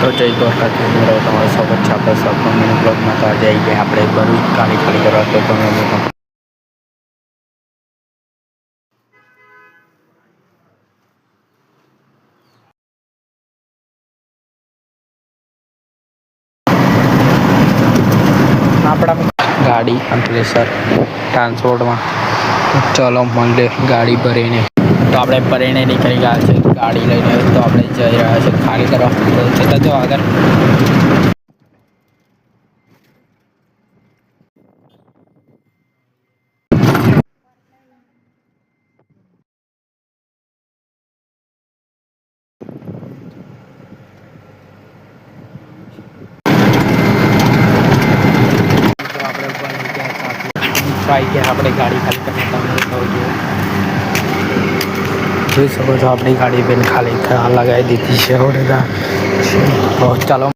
તો જય દ્વારકાથી મિત્રો તમારું સ્વાગત છે આપણે સપના મિની બ્લોગમાં. તો આજે આવી ગયા આપણે ભરૂચ ગાડી ખાલી કરવા. તો તમે લોકો આપણા ગાડી અંકલેશ્વર ટ્રાન્સપોર્ટમાં ચલો મળે ગાડી ભરીને. તો આપણે ભરીને નીકળી ગયા છે ગાડી લઈને. તો આપણે જઈ રહ્યા છે ખાલી કરવા. તો જતા જો આગળ. આપણે ગાડી ખાલી કરીને જોઈ શકો છો. આપણી ગાડી બેન ખાલી લગાવી દીધી છે. તો ચાલો.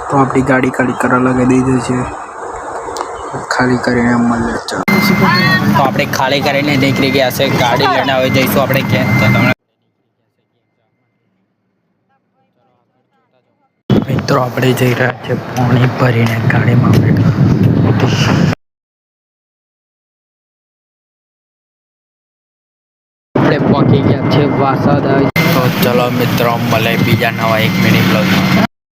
તો આપણી ગાડી ખાલી કરવા લગાવી દીધી છે. ખાલી કરીને મળે. તો આપણે ખાલી કરીને નીકળી ગયા છે ગાડી લઈને. હવે જઈશું આપણે ક્યાં. તો તમે મિત્રો આપણે જઈ રહ્યા છે પાણી ભરીને ગાડીમાં. આપણે પહોંચી ગયા છે વાસદ. તો ચલો મિત્રો મળે બીજા નવા એક મિની બ્લોગમાં.